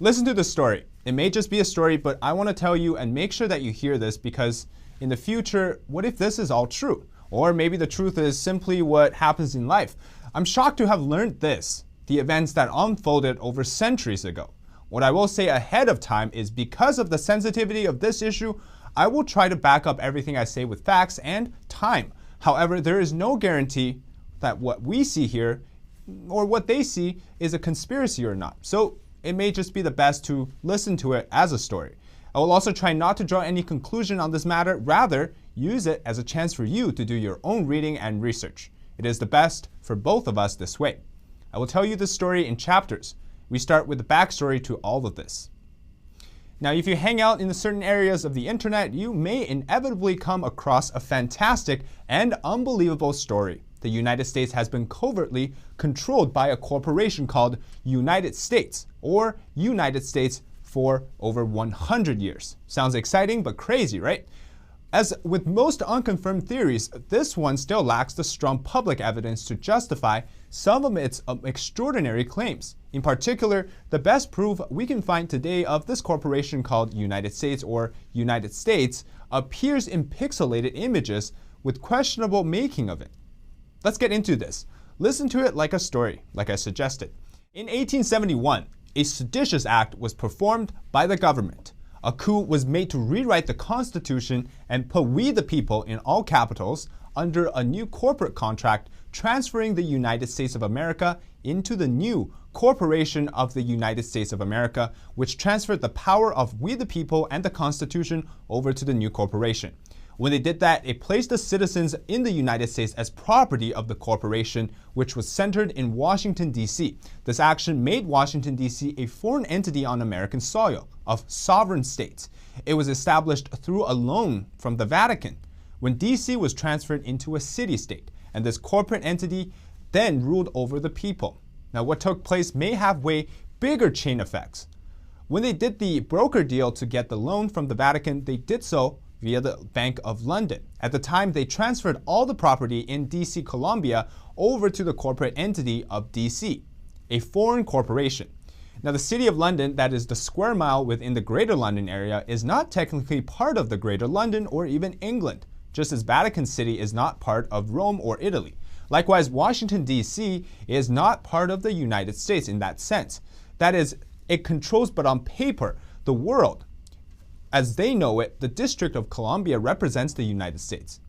Listen to the story. It may just be a story, but I want to tell you and make sure that you hear this because in the future, what if this is all true? Or maybe the truth is simply what happens in life. I'm shocked to have learned this, the events that unfolded over centuries ago. What I will say ahead of time is because of the sensitivity of this issue, I will try to back up everything I say with facts and time. However, there is no guarantee that what we see here or what they see is a conspiracy or not. So it may just be the best to listen to it as a story. I will also try not to draw any conclusion on this matter, rather use it as a chance for you to do your own reading and research. It is the best for both of us this way. I will tell you this story in chapters. We start with the backstory to all of this. Now, if you hang out in certain areas of the internet, you may inevitably come across a fantastic and unbelievable story. The United States has been covertly controlled by a corporation called United States, or United States, for over 100 years. Sounds exciting, but crazy, right? As with most unconfirmed theories, this one still lacks the strong public evidence to justify some of its extraordinary claims. In particular, the best proof we can find today of this corporation called United States or United States appears in pixelated images with questionable making of it. Let's get into this. Listen to it like a story, like I suggested. In 1871, a seditious act was performed by the government. A coup was made to rewrite the Constitution and put "we the people" in all capitals under a new corporate contract, transferring the United States of America into the new Corporation of the United States of America, which transferred the power of "we the people" and the Constitution over to the new corporation. When they did that, it placed the citizens in the United States as property of the corporation, which was centered in Washington, D.C. This action made Washington, D.C. a foreign entity on American soil of sovereign states. It was established through a loan from the Vatican when D.C. was transferred into a city-state, and this corporate entity then ruled over the people. Now, what took place may have way bigger chain effects. When they did the broker deal to get the loan from the Vatican, they did so via the Bank of London. At the time, they transferred all the property in D.C. Columbia over to the corporate entity of D.C., a foreign corporation. Now, the City of London, that is the square mile within the Greater London area, is not technically part of the Greater London or even England, just as Vatican City is not part of Rome or Italy. Likewise, Washington, D.C. is not part of the United States in that sense. That is, it controls, but on paper, the world. As they know it, the District of Columbia represents the United States.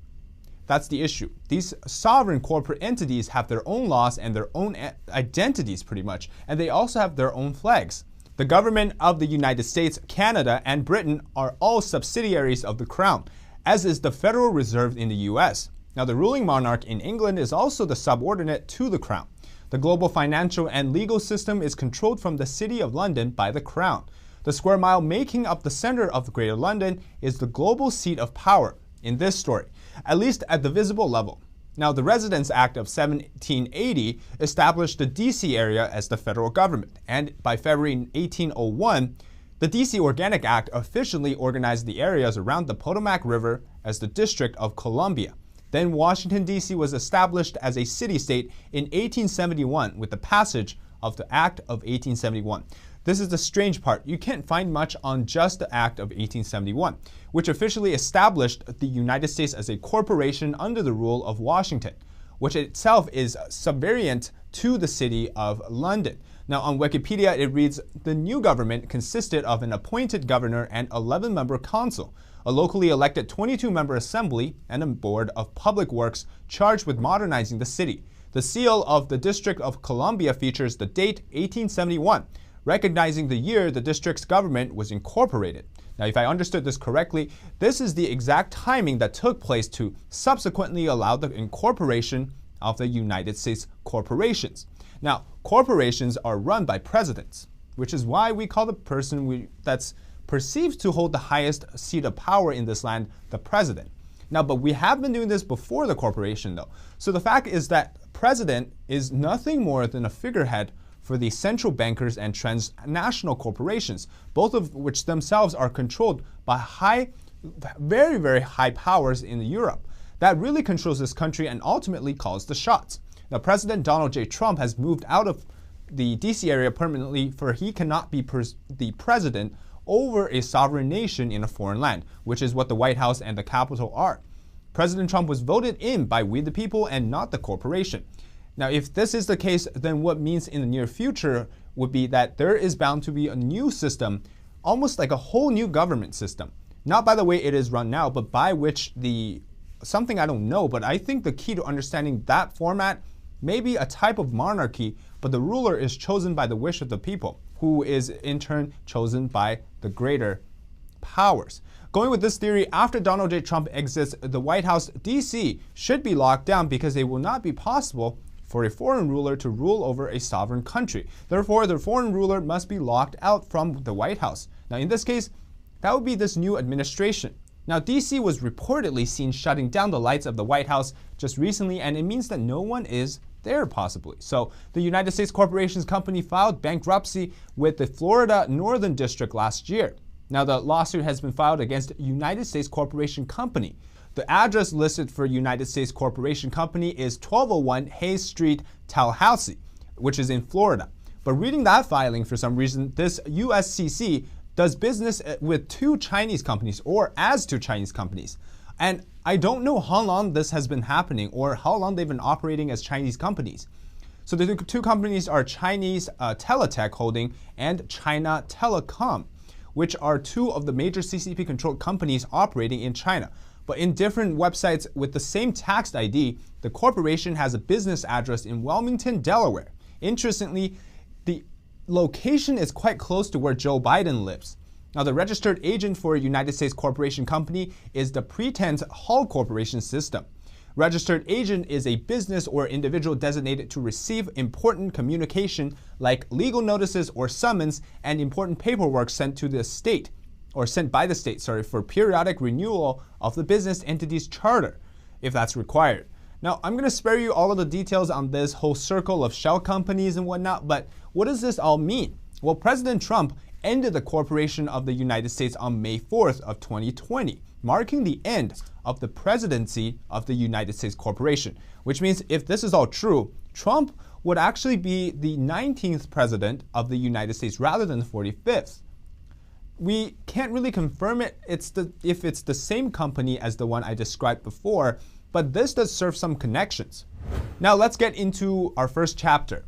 That's the issue. These sovereign corporate entities have their own laws and their own identities pretty much, and they also have their own flags. The government of the United States, Canada, and Britain are all subsidiaries of the Crown, as is the Federal Reserve in the US. Now, the ruling monarch in England is also the subordinate to the Crown. The global financial and legal system is controlled from the City of London by the Crown. The square mile making up the center of Greater London is the global seat of power in this story, at least at the visible level. Now, the Residence Act of 1780 established the D.C. area as the federal government, and by February 1801, the D.C. Organic Act officially organized the areas around the Potomac River as the District of Columbia. Then Washington, D.C. was established as a city-state in 1871 with the passage of the Act of 1871. This is the strange part. You can't find much on just the Act of 1871, which officially established the United States as a corporation under the rule of Washington, which itself is subvariant to the City of London. Now, on Wikipedia, it reads, the new government consisted of an appointed governor and 11-member council, a locally elected 22-member assembly, and a board of public works charged with modernizing the city. The seal of the District of Columbia features the date 1871, recognizing the year the district's government was incorporated. Now, if I understood this correctly, this is the exact timing that took place to subsequently allow the incorporation of the United States corporations. Now, corporations are run by presidents, which is why we call the person that's perceived to hold the highest seat of power in this land the president. Now, but we have been doing this before the corporation, though. So the fact is that president is nothing more than a figurehead for the central bankers and transnational corporations, both of which themselves are controlled by very, very high powers in Europe. That really controls this country and ultimately calls the shots. Now, President Donald J. Trump has moved out of the DC area permanently, for he cannot be the president over a sovereign nation in a foreign land, which is what the White House and the Capitol are. President Trump was voted in by we the people and not the corporation. Now, if this is the case, then what means in the near future would be that there is bound to be a new system, almost like a whole new government system. Not by the way it is run now, but by which something I don't know, but I think the key to understanding that format may be a type of monarchy, but the ruler is chosen by the wish of the people, who is in turn chosen by the greater powers. Going with this theory, after Donald J. Trump exits the White House, DC should be locked down because it will not be possible for a foreign ruler to rule over a sovereign country. Therefore, the foreign ruler must be locked out from the White House. Now, in this case, that would be this new administration. Now, DC was reportedly seen shutting down the lights of the White House just recently, and it means that no one is there possibly. So the United States Corporations Company filed bankruptcy with the Florida Northern District last year. Now, the lawsuit has been filed against United States Corporation Company. The address listed for United States Corporation Company is 1201 Hayes Street, Tallahassee, which is in Florida. But reading that filing, for some reason, this USCC does business with two Chinese companies, or as two Chinese companies. And I don't know how long this has been happening or how long they've been operating as Chinese companies. So the two companies are Chinese Teletech Holding and China Telecom, which are two of the major CCP-controlled companies operating in China. But in different websites with the same tax ID, the corporation has a business address in Wilmington, Delaware. Interestingly, the location is quite close to where Joe Biden lives. Now, the registered agent for United States Corporation Company is the Pretense Hall Corporation System. Registered agent is a business or individual designated to receive important communication like legal notices or summons and important paperwork sent to the state, or sent by the state, for periodic renewal of the business entity's charter, if that's required. Now, I'm going to spare you all of the details on this whole circle of shell companies and whatnot, but what does this all mean? Well, President Trump ended the corporation of the United States on May 4th of 2020, marking the end of the presidency of the United States Corporation, which means if this is all true, Trump would actually be the 19th president of the United States rather than the 45th. We can't really confirm it if it's the same company as the one I described before, but this does serve some connections. Now let's get into our first chapter,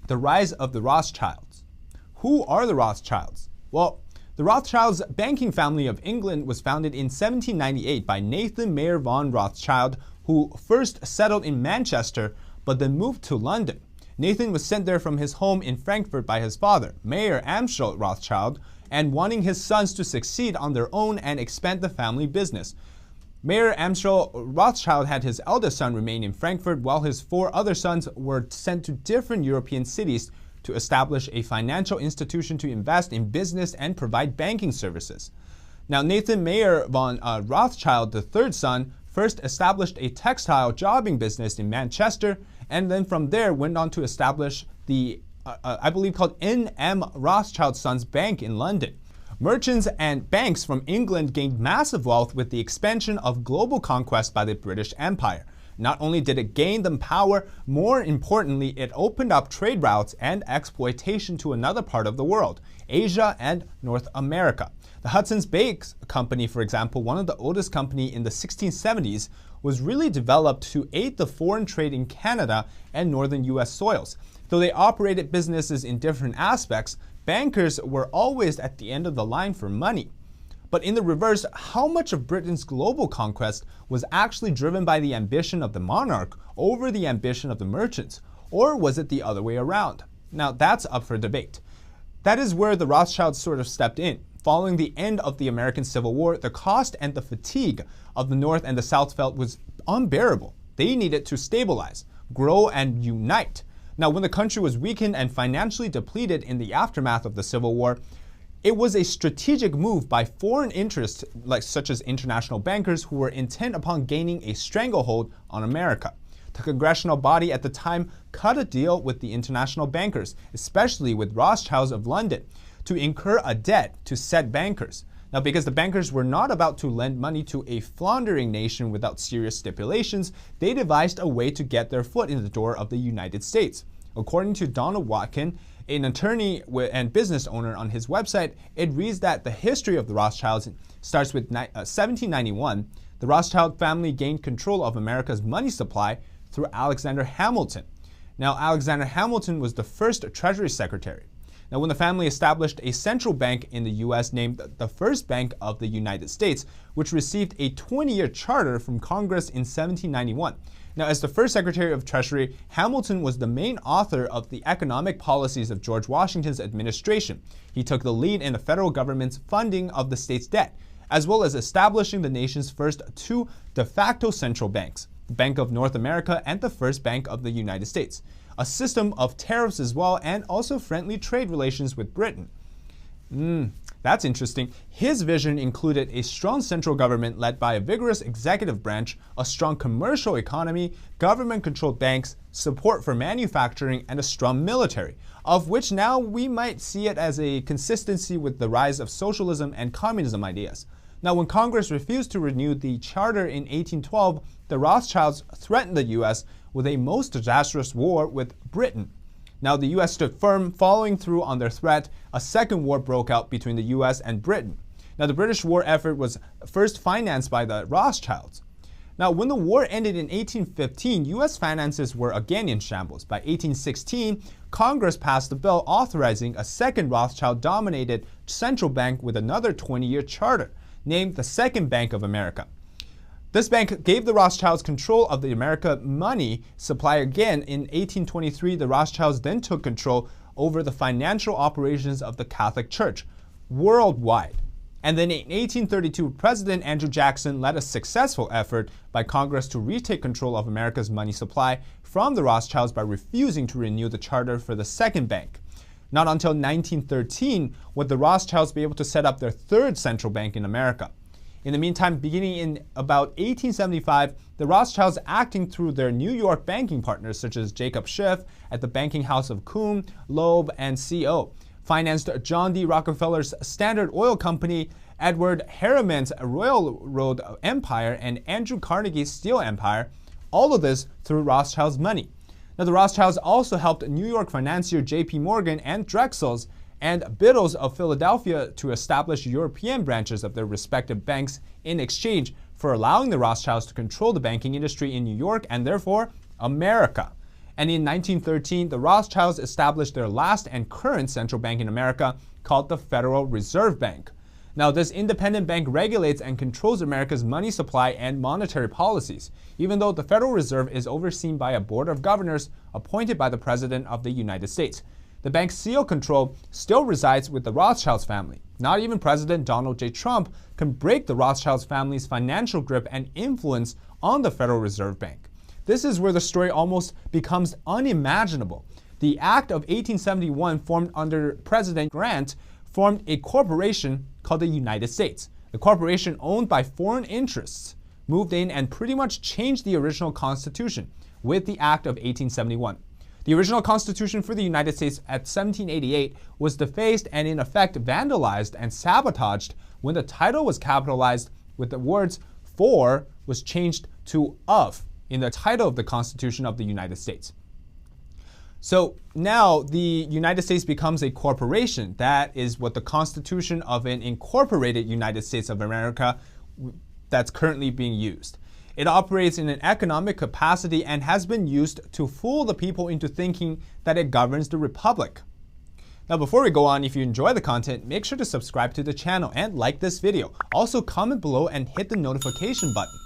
the rise of the Rothschilds. Who are the Rothschilds? Well, the Rothschilds banking family of England was founded in 1798 by Nathan Mayer von Rothschild, who first settled in Manchester but then moved to London. Nathan was sent there from his home in Frankfurt by his father, Mayer Amschel Rothschild, and wanting his sons to succeed on their own and expand the family business. Mayer Amschel Rothschild had his eldest son remain in Frankfurt while his four other sons were sent to different European cities to establish a financial institution to invest in business and provide banking services. Now, Nathan Mayer von Rothschild, the third son, first established a textile jobbing business in Manchester, and then from there went on to establish the, I believe called N.M. Rothschild Sons Bank in London. Merchants and banks from England gained massive wealth with the expansion of global conquest by the British Empire. Not only did it gain them power, more importantly, it opened up trade routes and exploitation to another part of the world, Asia and North America. The Hudson's Bay Company, for example, one of the oldest companies in the 1670s, was really developed to aid the foreign trade in Canada and northern US soils. Though they operated businesses in different aspects, bankers were always at the end of the line for money. But in the reverse, how much of Britain's global conquest was actually driven by the ambition of the monarch over the ambition of the merchants? Or was it the other way around? Now, that's up for debate. That is where the Rothschilds sort of stepped in. Following the end of the American Civil War, the cost and the fatigue of the North and the South felt was unbearable. They needed to stabilize, grow, and unite. Now, when the country was weakened and financially depleted in the aftermath of the Civil War, it was a strategic move by foreign interests such as international bankers who were intent upon gaining a stranglehold on America. The congressional body at the time cut a deal with the international bankers, especially with Rothschilds of London, to incur a debt to said bankers. Now, because the bankers were not about to lend money to a floundering nation without serious stipulations, they devised a way to get their foot in the door of the United States. According to Donald Watkin, an attorney and business owner, on his website, it reads that the history of the Rothschilds starts with 1791. The Rothschild family gained control of America's money supply through Alexander Hamilton. Now, Alexander Hamilton was the first Treasury Secretary. Now, when the family established a central bank in the U.S. named the First Bank of the United States, which received a 20-year charter from Congress in 1791. Now, as the first Secretary of Treasury, Hamilton was the main author of the economic policies of George Washington's administration. He took the lead in the federal government's funding of the state's debt, as well as establishing the nation's first two de facto central banks, the Bank of North America and the First Bank of the United States, a system of tariffs as well, and also friendly trade relations with Britain. That's interesting. His vision included a strong central government led by a vigorous executive branch, a strong commercial economy, government-controlled banks, support for manufacturing, and a strong military, of which now we might see it as a consistency with the rise of socialism and communism ideas. Now, when Congress refused to renew the charter in 1812, the Rothschilds threatened the U.S. with a most disastrous war with Britain. Now, the U.S. stood firm, following through on their threat. A second war broke out between the U.S. and Britain. Now, the British war effort was first financed by the Rothschilds. Now, when the war ended in 1815, U.S. finances were again in shambles. By 1816, Congress passed a bill authorizing a second Rothschild-dominated central bank with another 20-year charter, named the Second Bank of America. This bank gave the Rothschilds control of the America money supply again. In 1823, the Rothschilds then took control over the financial operations of the Catholic Church worldwide. And then in 1832, President Andrew Jackson led a successful effort by Congress to retake control of America's money supply from the Rothschilds by refusing to renew the charter for the second bank. Not until 1913 would the Rothschilds be able to set up their third central bank in America. In the meantime, beginning in about 1875, the Rothschilds, acting through their New York banking partners such as Jacob Schiff at the banking house of Kuhn, Loeb, and Co., financed John D. Rockefeller's Standard Oil Company, Edward Harriman's Railroad Empire, and Andrew Carnegie's Steel Empire, all of this through Rothschild's money. Now, the Rothschilds also helped New York financier J.P. Morgan and Drexel's and Biddle's of Philadelphia to establish European branches of their respective banks in exchange for allowing the Rothschilds to control the banking industry in New York and therefore America. And in 1913, the Rothschilds established their last and current central bank in America, called the Federal Reserve Bank. Now, this independent bank regulates and controls America's money supply and monetary policies, even though the Federal Reserve is overseen by a board of governors appointed by the President of the United States. The bank's seal control still resides with the Rothschilds family. Not even President Donald J. Trump can break the Rothschilds family's financial grip and influence on the Federal Reserve Bank. This is where the story almost becomes unimaginable. The Act of 1871, formed under President Grant, formed a corporation called the United States. The corporation, owned by foreign interests, moved in and pretty much changed the original Constitution with the Act of 1871. The original Constitution for the United States at 1788 was defaced and in effect vandalized and sabotaged when the title was capitalized with the words "for" was changed to "of" in the title of the Constitution of the United States. So now the United States becomes a corporation. That is what the Constitution of an incorporated United States of America that's currently being used. It operates in an economic capacity and has been used to fool the people into thinking that it governs the republic. Now, before we go on, if you enjoy the content, make sure to subscribe to the channel and like this video. Also, comment below and hit the notification button.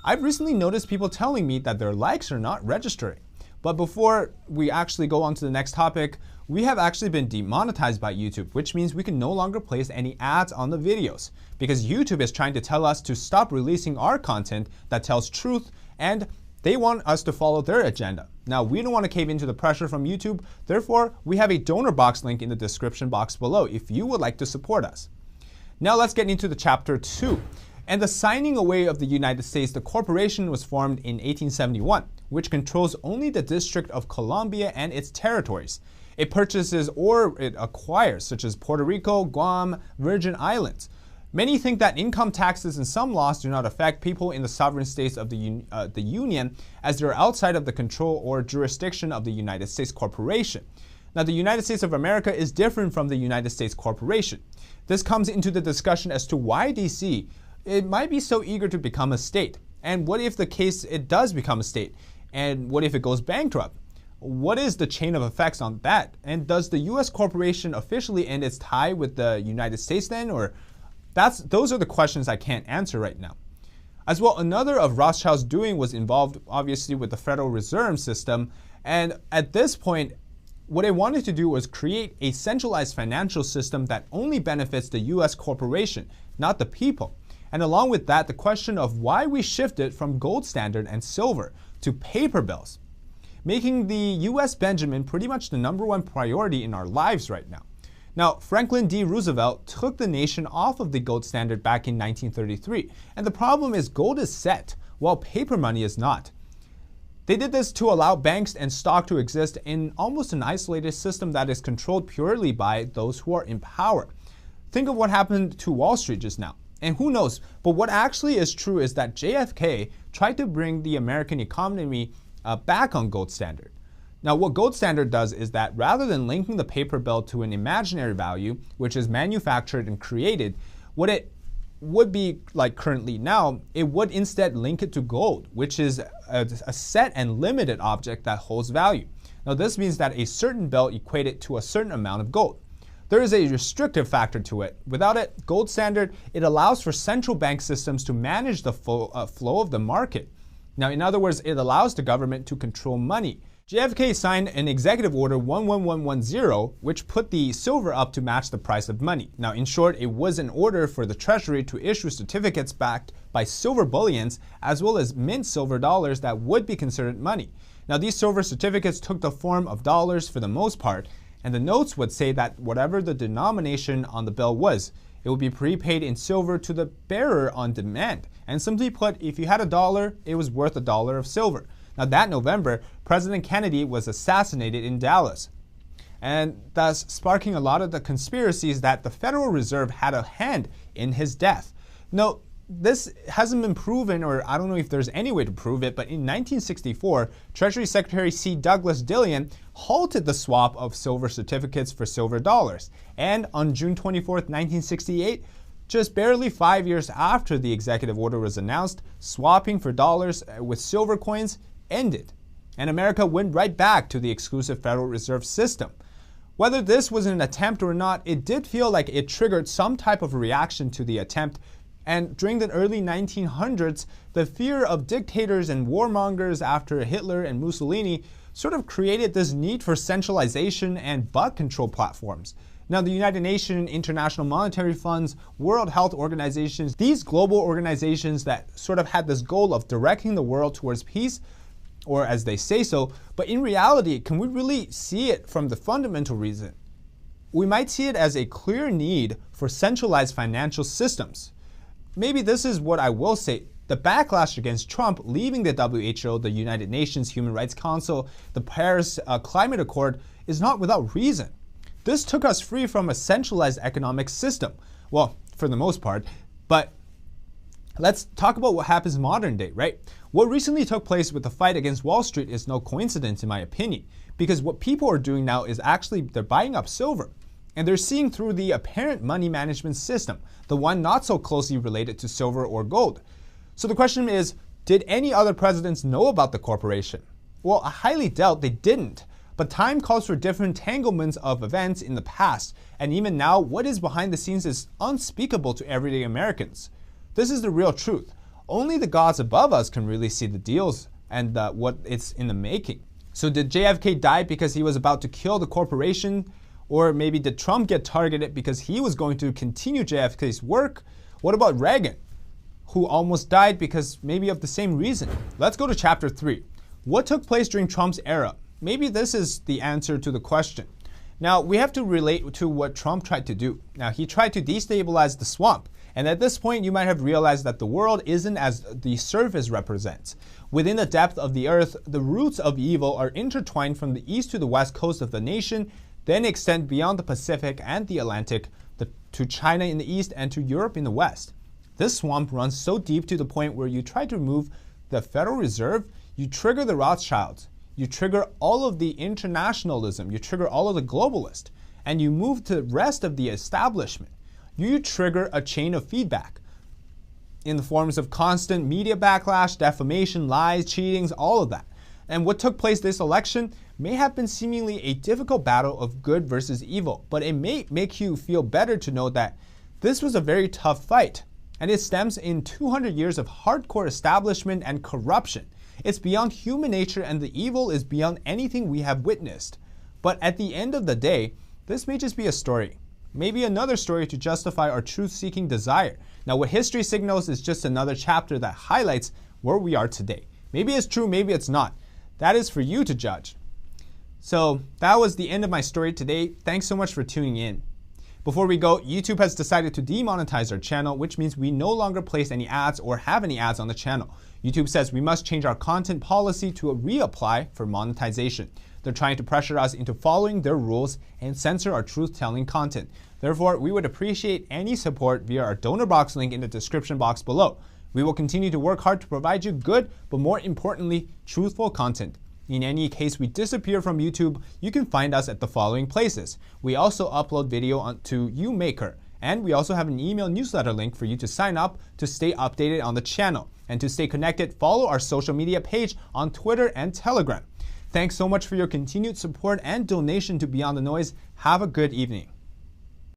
I've recently noticed people telling me that their likes are not registering. But before we actually go on to the next topic, we have actually been demonetized by YouTube, which means we can no longer place any ads on the videos, because YouTube is trying to tell us to stop releasing our content that tells truth, and they want us to follow their agenda. Now, we don't want to cave into the pressure from YouTube, therefore, we have a donor box link in the description box below if you would like to support us. Now let's get into the chapter 2. And the signing away of the United States, the corporation was formed in 1871, which controls only the District of Columbia and its territories. It purchases or it acquires, such as Puerto Rico, Guam, Virgin Islands, Many think that income taxes and some laws do not affect people in the sovereign states of the Union, as they are outside of the control or jurisdiction of the United States corporation. Now, the United States of America is different from the United States corporation. This comes into the discussion as to why DC it might be so eager to become a state. And what if the case it does become a state? And what if it goes bankrupt? What is the chain of effects on that? And does the US corporation officially end its tie with the United States then? Or those are the questions I can't answer right now. As well, another of Rothschild's doing was involved obviously with the Federal Reserve System. And at this point, what they wanted to do was create a centralized financial system that only benefits the US corporation, not the people. And along with that, the question of why we shifted from gold standard and silver to paper bills, making the US Benjamin pretty much the #1 priority in our lives right now. Now, Franklin D. Roosevelt took the nation off of the gold standard back in 1933, and the problem is gold is set, while paper money is not. They did this to allow banks and stock to exist in almost an isolated system that is controlled purely by those who are in power. Think of what happened to Wall Street just now. And who knows, but what actually is true is that JFK tried to bring the American economy back on gold standard. Now, what gold standard does is that rather than linking the paper bill to an imaginary value, which is manufactured and created, what it would be like currently now, it would instead link it to gold, which is a set and limited object that holds value. Now, this means that a certain bill equated to a certain amount of gold. There is a restrictive factor to it. Without it, gold standard, it allows for central bank systems to manage the flow of the market. Now, in other words, it allows the government to control money. JFK signed an Executive Order 11110, which put the silver up to match the price of money. Now, in short, it was an order for the Treasury to issue certificates backed by silver bullions, as well as mint silver dollars that would be considered money. Now, these silver certificates took the form of dollars for the most part, and the notes would say that whatever the denomination on the bill was, it would be prepaid in silver to the bearer on demand. And simply put, if you had $1, it was worth $1 of silver. Now, that November, President Kennedy was assassinated in Dallas, and thus sparking a lot of the conspiracies that the Federal Reserve had a hand in his death. Now, this hasn't been proven, or I don't know if there's any way to prove it, but in 1964, Treasury Secretary C. Douglas Dillon halted the swap of silver certificates for silver dollars. And on June 24, 1968, just barely 5 years after the executive order was announced, swapping for dollars with silver coins ended, and America went right back to the exclusive Federal Reserve System. Whether this was an attempt or not, it did feel like it triggered some type of reaction to the attempt, and during the early 1900s, the fear of dictators and warmongers after Hitler and Mussolini sort of created this need for centralization and bug control platforms. Now, the United Nations, International Monetary Funds, World Health Organizations, these global organizations that sort of had this goal of directing the world towards peace, or as they say so, but in reality, can we really see it from the fundamental reason? We might see it as a clear need for centralized financial systems. Maybe this is what I will say. The backlash against Trump leaving the WHO, the United Nations Human Rights Council, the Paris Climate Accord is not without reason. This took us free from a centralized economic system. Well, for the most part, but let's talk about what happens modern day, right? What recently took place with the fight against Wall Street is no coincidence in my opinion, because what people are doing now is actually they're buying up silver, and they're seeing through the apparent money management system, the one not so closely related to silver or gold. So the question is, did any other presidents know about the corporation? Well, I highly doubt they didn't, but time calls for different entanglements of events in the past, and even now, what is behind the scenes is unspeakable to everyday Americans. This is the real truth. Only the gods above us can really see the deals and what it's in the making. So did JFK die because he was about to kill the corporation? Or maybe did Trump get targeted because he was going to continue JFK's work? What about Reagan, who almost died because maybe of the same reason? Let's go to chapter 3. What took place during Trump's era? Maybe this is the answer to the question. Now, we have to relate to what Trump tried to do. Now, he tried to destabilize the swamp. And at this point, you might have realized that the world isn't as the surface represents. Within the depth of the earth, the roots of evil are intertwined from the east to the west coast of the nation, then extend beyond the Pacific and the Atlantic to China in the east, and to Europe in the west. This swamp runs so deep to the point where you try to remove the Federal Reserve, you trigger the Rothschilds, you trigger all of the internationalism, you trigger all of the globalists, and you move to the rest of the establishment. You trigger a chain of feedback in the forms of constant media backlash, defamation, lies, cheatings, all of that. And what took place this election may have been seemingly a difficult battle of good versus evil, but it may make you feel better to know that this was a very tough fight, and it stems in 200 years of hardcore establishment and corruption. It's beyond human nature, and the evil is beyond anything we have witnessed. But at the end of the day, this may just be a story. Maybe another story to justify our truth-seeking desire. Now, what history signals is just another chapter that highlights where we are today. Maybe it's true, maybe it's not. That is for you to judge. So that was the end of my story today. Thanks so much for tuning in. Before we go, YouTube has decided to demonetize our channel, which means we no longer place any ads or have any ads on the channel. YouTube says we must change our content policy to reapply for monetization. They're trying to pressure us into following their rules and censor our truth-telling content. Therefore, we would appreciate any support via our donor box link in the description box below. We will continue to work hard to provide you good, but more importantly, truthful content. In any case we disappear from YouTube, you can find us at the following places. We also upload video to YouMaker, and we also have an email newsletter link for you to sign up to stay updated on the channel. And to stay connected, follow our social media page on Twitter and Telegram. Thanks so much for your continued support and donation to Beyond the Noise. Have a good evening.